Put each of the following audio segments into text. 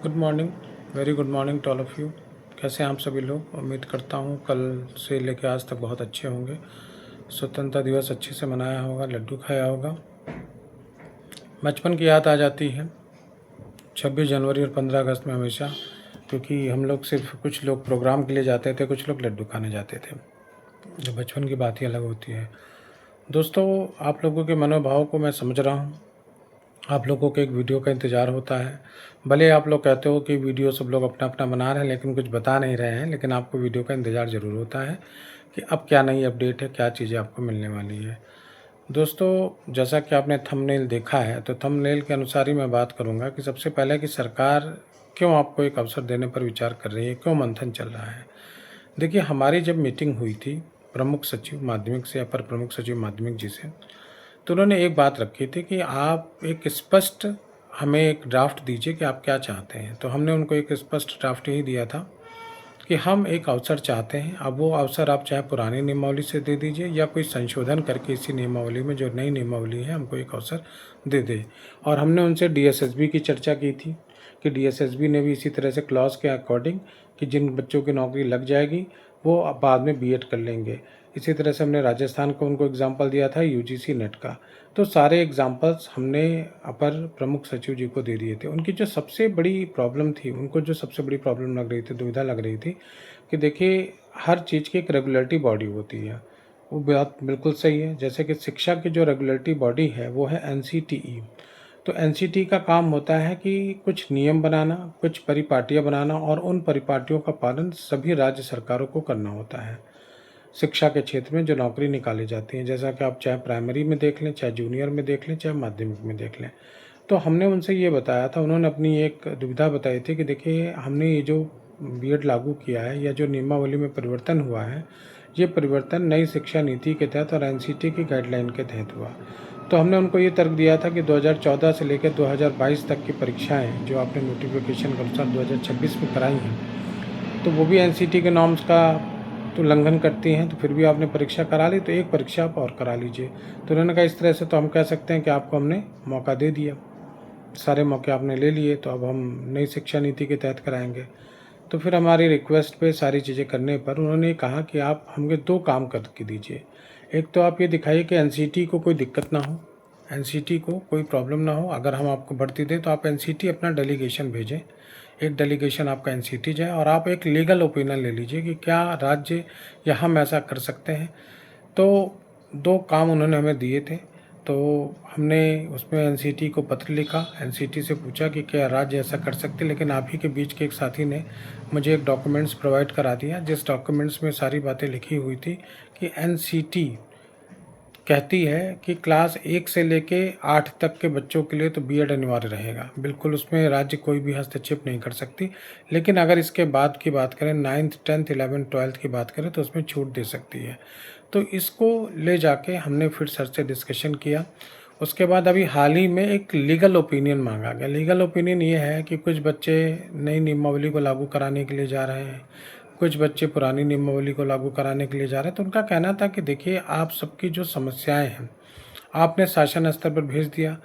Good morning. Very good morning to all of you. कैसे हैं आप सभी लोग? उम्मीद करता हूँ कल से लेकर आज तक बहुत अच्छे होंगे। स्वतंत्रता दिवस अच्छे से मनाया होगा, लड्डू खाया होगा। बचपन की याद आ जाती है 26 जनवरी और 15 अगस्त में हमेशा, क्योंकि हम लोग सिर्फ कुछ लोग प्रोग्राम के लिए जाते थे, कुछ लोग लड्डू खाने जाते थे। जो बचपन की बात ही अलग होती है। दोस्तों, आप लोगों के मनोभाव को मैं समझ रहा हूँ। आप लोगों को एक वीडियो का इंतज़ार होता है। भले आप लोग कहते हो कि वीडियो सब लोग अपना अपना बना रहे हैं, लेकिन कुछ बता नहीं रहे हैं, लेकिन आपको वीडियो का इंतज़ार ज़रूर होता है कि अब क्या नई अपडेट है, क्या चीज़ें आपको मिलने वाली है। दोस्तों, जैसा कि आपने थंबनेल देखा है, तो थंबनेल के अनुसार ही मैं बात करूँगा कि सबसे पहले कि सरकार क्यों आपको एक अवसर देने पर विचार कर रही है, क्यों मंथन चल रहा है। देखिए, हमारी जब मीटिंग हुई थी प्रमुख सचिव माध्यमिक से अपर प्रमुख सचिव माध्यमिक जी से, तो उन्होंने एक बात रखी थी कि आप एक स्पष्ट हमें एक ड्राफ्ट दीजिए कि आप क्या चाहते हैं। तो हमने उनको एक स्पष्ट ड्राफ्ट ही दिया था कि हम एक अवसर चाहते हैं। अब वो अवसर आप चाहे पुरानी नियमावली से दे दीजिए या कोई संशोधन करके इसी नियमावली में जो नई नियमावली है हमको एक अवसर दे दे। और हमने उनसे डीएसएसबी की चर्चा की थी कि डीएसएसबी ने भी इसी तरह से क्लॉज के अकॉर्डिंग कि जिन बच्चों की नौकरी लग जाएगी वो बाद में बीएड कर लेंगे। इसी तरह से हमने राजस्थान को उनको एग्जाम्पल दिया था यूजीसी नेट का। तो सारे एग्जाम्पल्स हमने अपर प्रमुख सचिव जी को दे दिए थे। उनकी जो सबसे बड़ी प्रॉब्लम थी, उनको जो सबसे बड़ी प्रॉब्लम लग रही थी, दुविधा लग रही थी कि देखिए, हर चीज़ की एक रेगुलेटरी बॉडी होती है। वो बात बिल्कुल सही है। जैसे कि शिक्षा की जो रेगुलेटरी बॉडी है वो है एनसीटीई। तो एनसीटी का काम होता है कि कुछ नियम बनाना, कुछ परिपाटियाँ बनाना, और उन परिपाटियों का पालन सभी राज्य सरकारों को करना होता है। शिक्षा के क्षेत्र में जो नौकरी निकाली जाती है, जैसा कि आप चाहे प्राइमरी में देख लें, चाहे जूनियर में देख लें, चाहे माध्यमिक में देख लें। तो हमने उनसे ये बताया था, उन्होंने अपनी एक दुविधा बताई थी कि देखिए, हमने ये जो बीएड लागू किया है या जो नियमावली में परिवर्तन हुआ है, ये परिवर्तन नई शिक्षा नीति के तहत और एनसीटी की गाइडलाइन के तहत हुआ। तो हमने उनको ये तर्क दिया था कि 2014 से लेकर 2022 तक की परीक्षाएं जो आपने नोटिफिकेशन के अनुसार 2026 में कराई हैं, तो वो भी एनसीटी के नॉर्म्स का तो उल्लंघन करती हैं। तो फिर भी आपने परीक्षा करा ली, तो एक परीक्षा आप और करा लीजिए। तो उन्होंने कहा इस तरह से तो हम कह सकते हैं कि आपको हमने मौका दे दिया, सारे मौके आपने ले लिए, तो अब हम नई शिक्षा नीति के तहत कराएंगे। तो फिर हमारी रिक्वेस्ट पे सारी चीज़ें करने पर उन्होंने कहा कि आप हमें दो काम करके दीजिए। एक तो आप ये दिखाइए कि एनसीटी को कोई दिक्कत ना हो, एनसीटी को कोई प्रॉब्लम ना हो। अगर हम आपको भर्ती दें तो आप एनसीटी अपना डेलीगेशन भेजें, एक डेलीगेशन आपका एनसीटी जाए, और आप एक लीगल ओपिनियन ले लीजिए कि क्या राज्य या हम ऐसा कर सकते हैं। तो दो काम उन्होंने हमें दिए थे। तो हमने उसमें एनसीटी को पत्र लिखा, एनसीटी से पूछा कि क्या राज्य ऐसा कर सकते, लेकिन आप ही के बीच के एक साथी ने मुझे एक डॉक्यूमेंट्स प्रोवाइड करा दिया, जिस डॉक्यूमेंट्स में सारी बातें लिखी हुई थी कि एनसीटी कहती है कि क्लास 1 से लेके 8 तक के बच्चों के लिए तो बीएड अनिवार्य रहेगा। बिल्कुल उसमें राज्य कोई भी हस्तक्षेप नहीं कर सकती। लेकिन अगर इसके बाद की बात करें, 9th 10th 11th 12th की बात करें, तो उसमें छूट दे सकती है। तो इसको ले जाके हमने फिर सर से डिस्कशन किया। उसके बाद अभी हाल ही में एक लीगल ओपिनियन मांगा गया। लीगल ओपिनियन ये है कि कुछ बच्चे नई नियमावली को लागू कराने के लिए जा रहे हैं, कुछ बच्चे पुरानी नियमावली को लागू कराने के लिए जा रहे हैं। तो उनका कहना था कि देखिए, आप सबकी जो समस्याएं हैं आपने शासन स्तर पर भेज दिया,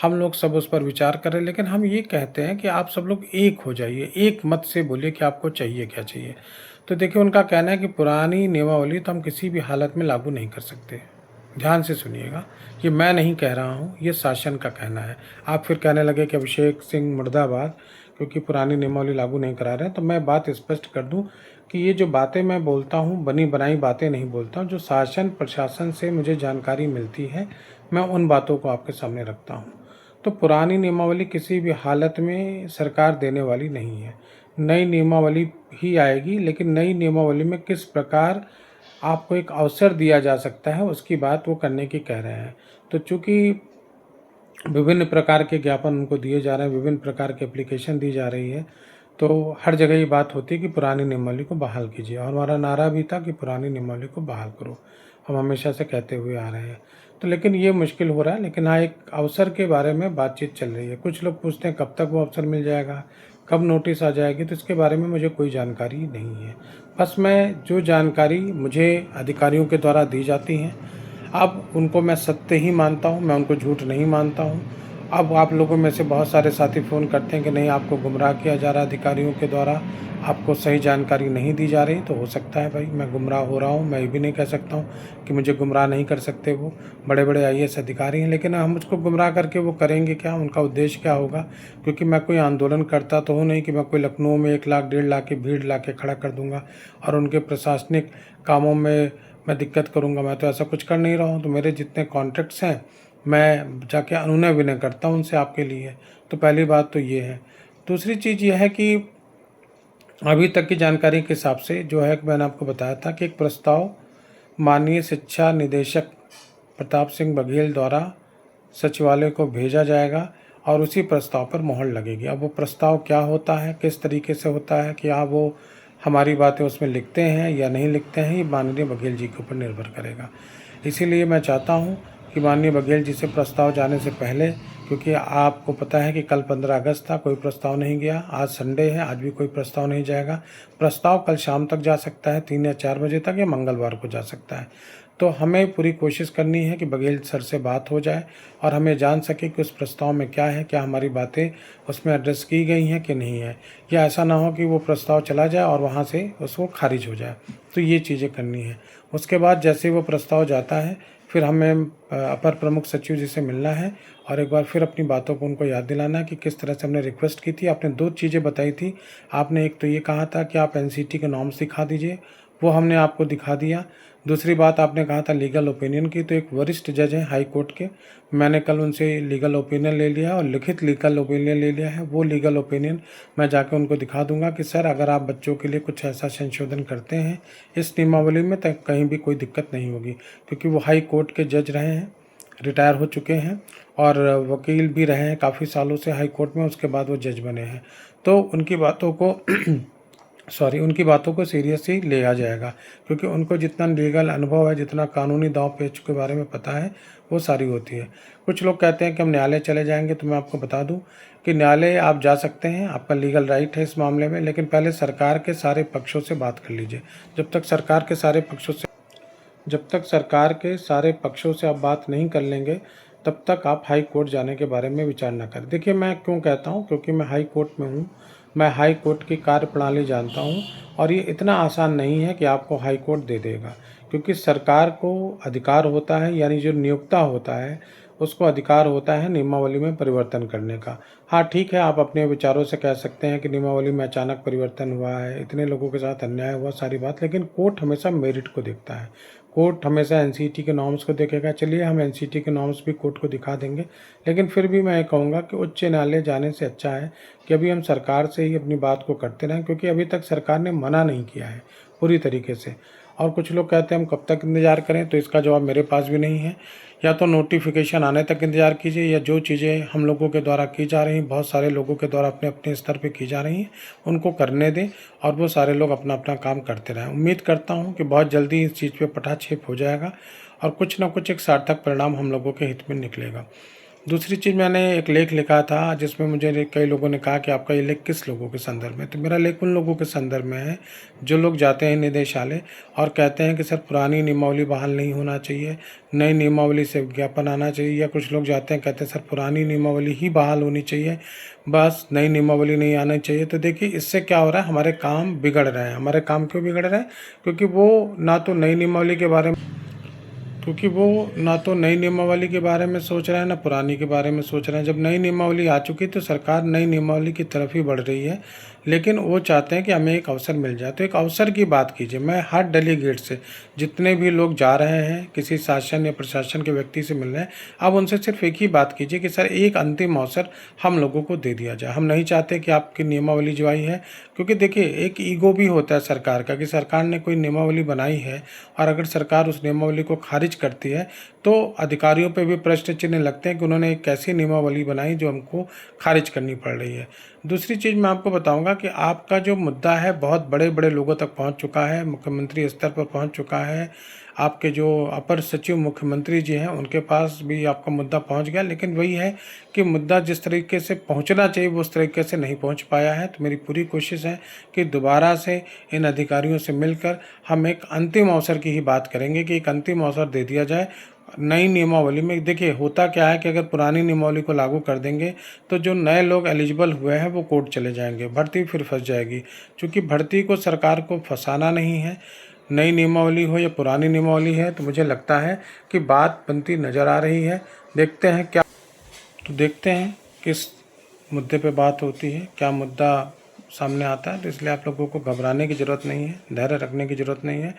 हम लोग सब उस पर विचार कर रहे हैं, लेकिन हम ये कहते हैं कि आप सब लोग एक हो जाइए, एक मत से बोलिए कि आपको चाहिए क्या चाहिए। तो देखिए, उनका कहना है कि पुरानी नियमावली तो हम किसी भी हालत में लागू नहीं कर सकते। ध्यान से सुनिएगा, ये मैं नहीं कह रहा हूँ, ये शासन का कहना है। आप फिर कहने लगे कि अभिषेक सिंह मुर्दाबाद, क्योंकि पुरानी नियमावली लागू नहीं करा रहे हैं। तो मैं बात स्पष्ट कर दूं कि ये जो बातें मैं बोलता हूँ, बनी बनाई बातें नहीं बोलता हूँ। जो शासन प्रशासन से मुझे जानकारी मिलती है, मैं उन बातों को आपके सामने रखता हूँ। तो पुरानी नियमावली किसी भी हालत में सरकार देने वाली नहीं है। नई नियमावली ही आएगी, लेकिन नई नियमावली में किस प्रकार आपको एक अवसर दिया जा सकता है, उसकी बात वो करने की कह रहे हैं। तो चूँकि विभिन्न प्रकार के ज्ञापन उनको दिए जा रहे हैं, विभिन्न प्रकार की एप्लीकेशन दी जा रही है, तो हर जगह ये बात होती है कि पुरानी नियमावली को बहाल कीजिए। और हमारा नारा भी था कि पुरानी नियमावली को बहाल करो, हम हमेशा से कहते हुए आ रहे हैं। तो लेकिन ये मुश्किल हो रहा है। लेकिन हाँ, एक अवसर के बारे में बातचीत चल रही है। कुछ लोग पूछते हैं कब तक वो अवसर मिल जाएगा, कब नोटिस आ जाएगी। तो इसके बारे में मुझे कोई जानकारी नहीं है। बस मैं जो जानकारी मुझे अधिकारियों के द्वारा दी जाती हैं, अब उनको मैं सत्य ही मानता हूँ, मैं उनको झूठ नहीं मानता हूँ। अब आप लोगों में से बहुत सारे साथी फ़ोन करते हैं कि नहीं, आपको गुमराह किया जा रहा है अधिकारियों के द्वारा, आपको सही जानकारी नहीं दी जा रही। तो हो सकता है भाई मैं गुमराह हो रहा हूँ, मैं ये भी नहीं कह सकता हूँ कि मुझे गुमराह नहीं कर सकते। वो बड़े बड़े आईएएस अधिकारी हैं, लेकिन हम मुझको गुमराह करके वो करेंगे क्या, उनका उद्देश्य क्या होगा? क्योंकि मैं कोई आंदोलन करता तो हूँ नहीं कि मैं कोई लखनऊ में 1 लाख 1.5 लाख की भीड़ ला के खड़ा कर दूँगा और उनके प्रशासनिक कामों में मैं दिक्कत करूँगा। मैं तो ऐसा कुछ कर नहीं रहा हूँ। तो मेरे जितने कॉन्ट्रैक्ट्स हैं मैं जाके अनुनय विनय करता हूँ उनसे आपके लिए। तो पहली बात तो ये है। दूसरी चीज़ ये है कि अभी तक की जानकारी के हिसाब से जो है कि मैंने आपको बताया था कि एक प्रस्ताव माननीय शिक्षा निदेशक प्रताप सिंह बघेल द्वारा सचिवालय को भेजा जाएगा और उसी प्रस्ताव पर मोहर लगेगी। अब वो प्रस्ताव क्या होता है, किस तरीके से होता है, क्या वो हमारी बातें उसमें लिखते हैं या नहीं लिखते हैं, ये माननीय बघेल जी के ऊपर निर्भर करेगा। इसीलिए मैं चाहता हूँ कि माननीय बघेल जी से प्रस्ताव जाने से पहले, क्योंकि आपको पता है कि कल 15 अगस्त था, कोई प्रस्ताव नहीं गया। आज संडे है, आज भी कोई प्रस्ताव नहीं जाएगा। प्रस्ताव कल शाम तक जा सकता है, 3 या 4 बजे तक, या मंगलवार को जा सकता है। तो हमें पूरी कोशिश करनी है कि बघेल सर से बात हो जाए और हमें जान सके कि उस प्रस्ताव में क्या है, क्या हमारी बातें उसमें एड्रेस की गई हैं कि नहीं है, या ऐसा ना हो कि वो प्रस्ताव चला जाए और वहाँ से उसको खारिज हो जाए। तो ये चीज़ें करनी है। उसके बाद जैसे वो प्रस्ताव जाता है, फिर हमें अपर प्रमुख सचिव जी से मिलना है और एक बार फिर अपनी बातों को उनको याद दिलाना है कि किस तरह से हमने रिक्वेस्ट की थी। आपने 2 चीज़ें बताई थी। आपने एक तो ये कहा था कि आप एनसीटी के नॉर्म्स दिखा दीजिए, वो हमने आपको दिखा दिया। दूसरी बात आपने कहा था लीगल ओपिनियन की, तो एक वरिष्ठ जज हैं हाई कोर्ट के, मैंने कल उनसे लीगल ओपिनियन ले लिया और लिखित लीगल ओपिनियन ले लिया है। वो लीगल ओपिनियन मैं जाकर उनको दिखा दूंगा कि सर अगर आप बच्चों के लिए कुछ ऐसा संशोधन करते हैं इस नियमावली में तो कहीं भी कोई दिक्कत नहीं होगी, क्योंकि वो हाई कोर्ट के जज रहे हैं, रिटायर हो चुके हैं और वकील भी रहे हैं काफ़ी सालों से हाई कोर्ट में, उसके बाद वो जज बने हैं। तो उनकी बातों को उनकी बातों को सीरियसली लिया जाएगा, क्योंकि उनको जितना लीगल अनुभव है, जितना कानूनी दांव पेच के बारे में पता है, वो सारी होती है। कुछ लोग कहते हैं कि हम न्यायालय चले जाएंगे, तो मैं आपको बता दूं कि न्यायालय आप जा सकते हैं, आपका लीगल राइट है इस मामले में, लेकिन पहले सरकार के सारे पक्षों से बात कर लीजिए। जब तक सरकार के सारे पक्षों से आप बात नहीं कर लेंगे, तब तक आप हाई कोर्ट जाने के बारे में विचार न करें। देखिए मैं क्यों कहता हूँ, क्योंकि मैं हाई कोर्ट में हूँ, मैं हाई कोर्ट की कार्यप्रणाली जानता हूँ और ये इतना आसान नहीं है कि आपको हाई कोर्ट दे देगा, क्योंकि सरकार को अधिकार होता है, यानी जो नियोक्ता होता है उसको अधिकार होता है नियमावली में परिवर्तन करने का। हाँ ठीक है, आप अपने विचारों से कह सकते हैं कि नियमावली में अचानक परिवर्तन हुआ है, इतने लोगों के साथ अन्याय हुआ, सारी बात, लेकिन कोर्ट हमेशा मेरिट को देखता है। कोर्ट हमेशा एनसीटी के नॉर्म्स को देखेगा। चलिए हम एनसीटी के नॉर्म्स भी कोर्ट को दिखा देंगे, लेकिन फिर भी मैं ये कहूँगा कि उच्च न्यायालय जाने से अच्छा है कि अभी हम सरकार से ही अपनी बात को करते रहें, क्योंकि अभी तक सरकार ने मना नहीं किया है पूरी तरीके से। और कुछ लोग कहते हैं हम कब तक इंतज़ार करें, तो इसका जवाब मेरे पास भी नहीं है। या तो नोटिफिकेशन आने तक इंतज़ार कीजिए, या जो चीज़ें हम लोगों के द्वारा की जा रही हैं, बहुत सारे लोगों के द्वारा अपने अपने स्तर पे की जा रही हैं, उनको करने दें और वो सारे लोग अपना अपना काम करते रहें। उम्मीद करता हूँ कि बहुत जल्दी इस चीज़ पे पटाक्षेप हो जाएगा और कुछ ना कुछ एक सार्थक परिणाम हम लोगों के हित में निकलेगा। दूसरी चीज़, मैंने एक लेख लिखा था जिसमें मुझे कई लोगों ने कहा कि आपका ये लेख किस लोगों के संदर्भ में, तो मेरा लेख उन लोगों के संदर्भ में है जो लोग जाते हैं निदेशालय और कहते हैं कि सर पुरानी नियमावली बहाल नहीं होना चाहिए, नई नियमावली से विज्ञापन आना चाहिए। या कुछ लोग जाते हैं कहते हैं सर पुरानी नियमावली ही बहाल होनी चाहिए, बस नई नियमावली नहीं आनी चाहिए। तो देखिए इससे क्या हो रहा है, हमारे काम बिगड़ रहे हैं। हमारे काम क्यों बिगड़ रहे हैं? क्योंकि वो ना तो नई नियमावली के बारे में सोच रहे हैं, ना पुरानी के बारे में सोच रहे हैं। जब नई नियमावली आ चुकी तो सरकार नई नियमावली की तरफ ही बढ़ रही है, लेकिन वो चाहते हैं कि हमें एक अवसर मिल जाए। तो एक अवसर की बात कीजिए। मैं हर डेलीगेट से, जितने भी लोग जा रहे हैं किसी शासन या प्रशासन के व्यक्ति से मिल रहे हैं, आप उनसे सिर्फ एक ही बात कीजिए कि सर एक अंतिम अवसर हम लोगों को दे दिया जाए। हम नहीं चाहते कि आपकी नियमावली जो आई है, क्योंकि देखिए एक ईगो भी होता है सरकार का कि सरकार ने कोई नियमावली बनाई है और अगर सरकार उस नियमावली को खारिज करती है तो अधिकारियों पे भी प्रश्न चिन्ह लगते हैं कि उन्होंने एक कैसी नियमावली बनाई जो हमको खारिज करनी पड़ रही है। दूसरी चीज़ मैं आपको बताऊंगा कि आपका जो मुद्दा है बहुत बड़े बड़े लोगों तक पहुंच चुका है, मुख्यमंत्री स्तर पर पहुंच चुका है। आपके जो अपर सचिव मुख्यमंत्री जी हैं उनके पास भी आपका मुद्दा पहुंच गया, लेकिन वही है कि मुद्दा जिस तरीके से पहुंचना चाहिए वो उस तरीके से नहीं पहुंच पाया है। तो मेरी पूरी कोशिश है कि दोबारा से इन अधिकारियों से मिलकर हम एक अंतिम अवसर की ही बात करेंगे कि एक अंतिम अवसर दे दिया जाए। नई नियमावली में देखिए होता क्या है कि अगर पुरानी नियमावली को लागू कर देंगे तो जो नए लोग एलिजिबल हुए हैं वो कोर्ट चले जाएंगे, भर्ती फिर फंस जाएगी। क्योंकि भर्ती को सरकार को फंसाना नहीं है, नई नियमावली हो या पुरानी नियमावली है, तो मुझे लगता है कि बात बनती नज़र आ रही है। देखते हैं क्या, तो देखते हैं किस मुद्दे पे बात होती है, क्या मुद्दा सामने आता है। तो इसलिए आप लोगों को घबराने की ज़रूरत नहीं है, धैर्य रखने की ज़रूरत नहीं है।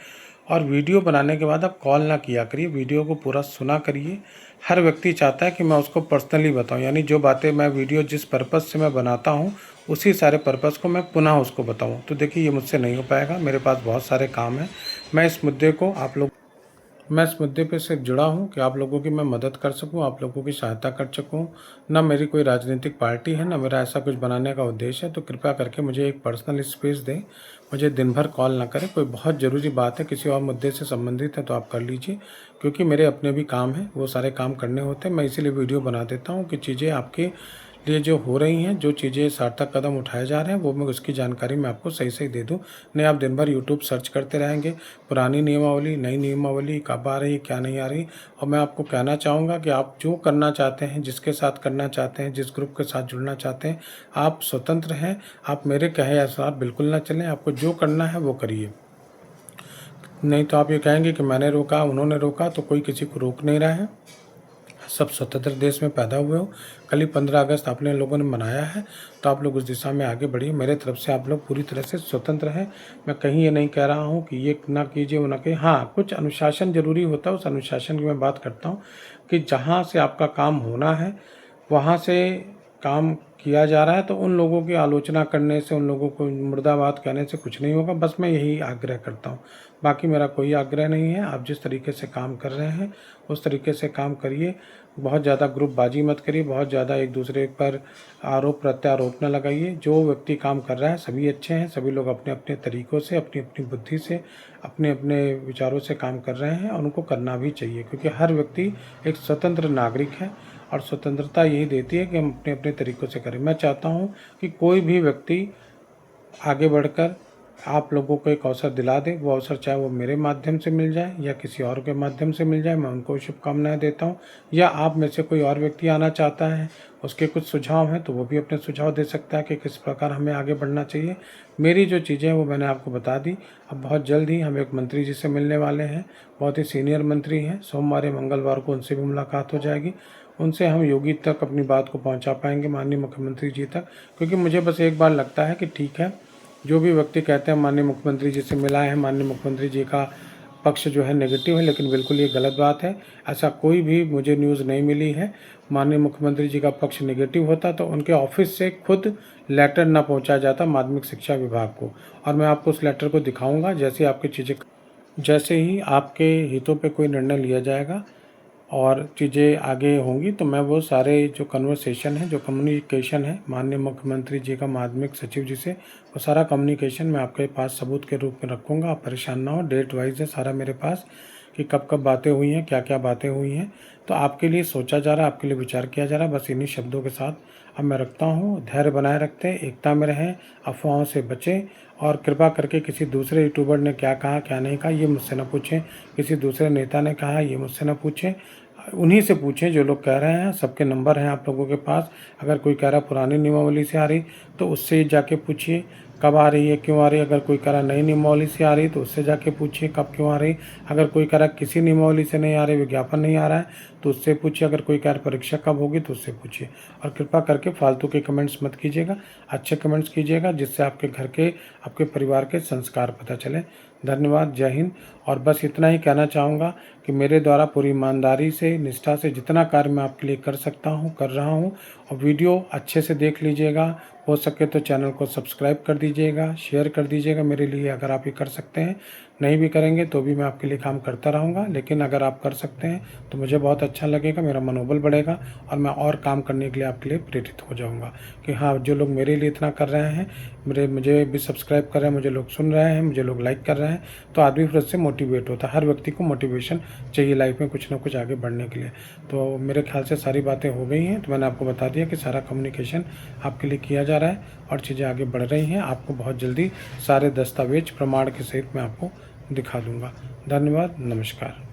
और वीडियो बनाने के बाद आप कॉल ना किया करिए, वीडियो को पूरा सुना करिए। हर व्यक्ति चाहता है कि मैं उसको पर्सनली बताऊं, यानी जो बातें मैं वीडियो जिस पर्पज़ से मैं बनाता हूं उसी सारे पर्पज़ को मैं पुनः उसको बताऊं। तो देखिए ये मुझसे नहीं हो पाएगा, मेरे पास बहुत सारे काम हैं। मैं इस मुद्दे पे सिर्फ जुड़ा हूँ कि आप लोगों की मैं मदद कर सकूँ, आप लोगों की सहायता कर सकूँ। ना मेरी कोई राजनीतिक पार्टी है, ना मेरा ऐसा कुछ बनाने का उद्देश्य है। तो कृपया करके मुझे एक पर्सनल स्पेस दें, मुझे दिन भर कॉल ना करें। कोई बहुत ज़रूरी बात है, किसी और मुद्दे से संबंधित है तो आप कर लीजिए, क्योंकि मेरे अपने भी काम हैं, वो सारे काम करने होते हैं। मैं इसीलिए वीडियो बना देता हूँ कि चीज़ें आपके लिए जो हो रही हैं, जो चीज़ें सार्थक कदम उठाए जा रहे हैं, वो मैं उसकी जानकारी मैं आपको सही सही दे दूं। नहीं आप दिन भर यूट्यूब सर्च करते रहेंगे, पुरानी नियमावली नई नियमावली कब आ रही क्या नहीं आ रही। और मैं आपको कहना चाहूँगा कि आप जो करना चाहते हैं, जिसके साथ करना चाहते हैं, जिस ग्रुप के साथ जुड़ना चाहते हैं, आप स्वतंत्र हैं। आप मेरे कहे अनुसार बिल्कुल ना चलें, आपको जो करना है वो करिए। नहीं तो आप ये कहेंगे कि मैंने रोका, उन्होंने रोका, तो कोई किसी को रोक नहीं रहा है। सब स्वतंत्र देश में पैदा हुए हो। कल ही 15 अगस्त आपने लोगों ने मनाया है, तो आप लोग उस दिशा में आगे बढ़िए। मेरे तरफ से आप लोग पूरी तरह से स्वतंत्र हैं। मैं कहीं ये नहीं कह रहा हूँ कि ये ना कीजिए वो ना कीजिए। हाँ, कुछ अनुशासन जरूरी होता है, उस अनुशासन की मैं बात करता हूँ कि जहाँ से आपका काम होना है वहाँ से काम किया जा रहा है, तो उन लोगों की आलोचना करने से, उन लोगों को मुर्दाबाद कहने से कुछ नहीं होगा। बस मैं यही आग्रह करता हूँ, बाकी मेरा कोई आग्रह नहीं है। आप जिस तरीके से काम कर रहे हैं उस तरीके से काम करिए। बहुत ज़्यादा ग्रुपबाजी मत करिए, बहुत ज़्यादा एक दूसरे पर आरोप प्रत्यारोप न लगाइए। जो व्यक्ति काम कर रहा है सभी अच्छे हैं, सभी लोग अपने अपने तरीक़ों से, अपनी अपनी बुद्धि से, अपने अपने विचारों से काम कर रहे हैं, और उनको करना भी चाहिए, क्योंकि हर व्यक्ति एक स्वतंत्र नागरिक है और स्वतंत्रता यही देती है कि हम अपने अपने तरीक़ों से करें। मैं चाहता हूँ कि कोई भी व्यक्ति आगे बढ़कर आप लोगों को एक अवसर दिला दे। वो अवसर चाहे वो मेरे माध्यम से मिल जाए या किसी और के माध्यम से मिल जाए, मैं उनको शुभकामनाएं देता हूँ। या आप में से कोई और व्यक्ति आना चाहता है, उसके कुछ सुझाव हैं, तो वो भी अपने सुझाव दे सकता है कि किस प्रकार हमें आगे बढ़ना चाहिए। मेरी जो चीज़ें हैं वो मैंने आपको बता दी। अब बहुत जल्द ही हम एक मंत्री जी से मिलने वाले हैं, बहुत ही सीनियर मंत्री हैं। सोमवार या मंगलवार को उनसे भी मुलाकात हो जाएगी। उनसे हम योगी तक अपनी बात को पहुंचा पाएंगे, माननीय मुख्यमंत्री जी तक। क्योंकि मुझे बस एक बार लगता है कि ठीक है, जो भी व्यक्ति कहते हैं माननीय मुख्यमंत्री जी से मिला है, माननीय मुख्यमंत्री जी का पक्ष जो है नेगेटिव है, लेकिन बिल्कुल ये गलत बात है। ऐसा कोई भी मुझे न्यूज़ नहीं मिली है। माननीय मुख्यमंत्री जी का पक्ष नेगेटिव होता तो उनके ऑफिस से खुद लेटर न पहुंचाया जाता माध्यमिक शिक्षा विभाग को। और मैं आपको उस लेटर को दिखाऊंगा। जैसे ही आपके हितों पे कोई निर्णय लिया जाएगा और चीज़ें आगे होंगी, तो मैं वो सारे जो कन्वर्सेशन है, जो कम्युनिकेशन है माननीय मुख्यमंत्री जी का माध्यमिक सचिव जी से, वो सारा कम्युनिकेशन मैं आपके पास सबूत के रूप में रखूँगा। आप परेशान ना हो, डेट वाइज है सारा मेरे पास कि कब कब बातें हुई हैं, क्या क्या बातें हुई हैं। तो आपके लिए सोचा जा रहा है, आपके लिए विचार किया जा रहा है। बस इन्हीं शब्दों के साथ अब मैं रखता हूँ। धैर्य बनाए रखते हैं, एकता में रहें, अफवाहों से बचें। और कृपा करके किसी दूसरे यूट्यूबर ने क्या कहा क्या नहीं कहा ये मुझसे न पूछें, किसी दूसरे नेता ने कहा ये मुझसे न पूछें, उन्हीं से पूछें जो लोग कह रहे हैं। सबके नंबर हैं आप लोगों के पास। अगर कोई कह रहा है पुरानी नियमावली से आ रही, तो उससे जाके पूछिए कब आ रही है, क्यों आ रही है। अगर कोई कह रहा नई नियमावली से आ रही, तो उससे जाके पूछिए कब क्यों आ रही। अगर कोई कह रहा किसी नियमावली से नहीं आ रही, विज्ञापन नहीं आ रहा है, तो उससे पूछिए। अगर कोई कह रहा परीक्षा कब होगी, तो उससे पूछिए। और कृपा करके फालतू के कमेंट्स मत कीजिएगा, अच्छे कमेंट्स कीजिएगा, जिससे आपके घर के, आपके परिवार के संस्कार पता चले। धन्यवाद, जय हिंद। और बस इतना ही कहना चाहूँगा कि मेरे द्वारा पूरी ईमानदारी से, निष्ठा से जितना कार्य मैं आपके लिए कर सकता हूँ कर रहा हूँ। और वीडियो अच्छे से देख लीजिएगा, हो सके तो चैनल को सब्सक्राइब कर दीजिएगा, शेयर कर दीजिएगा मेरे लिए अगर आप ये कर सकते हैं। नहीं भी करेंगे तो भी मैं आपके लिए काम करता रहूँगा, लेकिन अगर आप कर सकते हैं तो मुझे बहुत अच्छा लगेगा, मेरा मनोबल बढ़ेगा और मैं और काम करने के लिए आपके लिए प्रेरित हो जाऊँगा कि हाँ, जो लोग मेरे लिए इतना कर रहे हैं, मुझे भी सब्सक्राइब कर रहे हैं, मुझे लोग सुन रहे हैं, मुझे लोग लाइक कर रहे हैं, तो आदमी फिर उससे मोटिवेट होता है। हर व्यक्ति को मोटिवेशन चाहिए लाइफ में कुछ ना कुछ आगे बढ़ने के लिए। तो मेरे ख्याल से सारी बातें हो गई हैं। तो मैंने आपको बता दिया कि सारा कम्युनिकेशन आपके लिए किया जा रहा है और चीज़ें आगे बढ़ रही हैं। आपको बहुत जल्दी सारे दस्तावेज प्रमाण के सहित मैं आपको दिखा दूंगा। धन्यवाद, नमस्कार।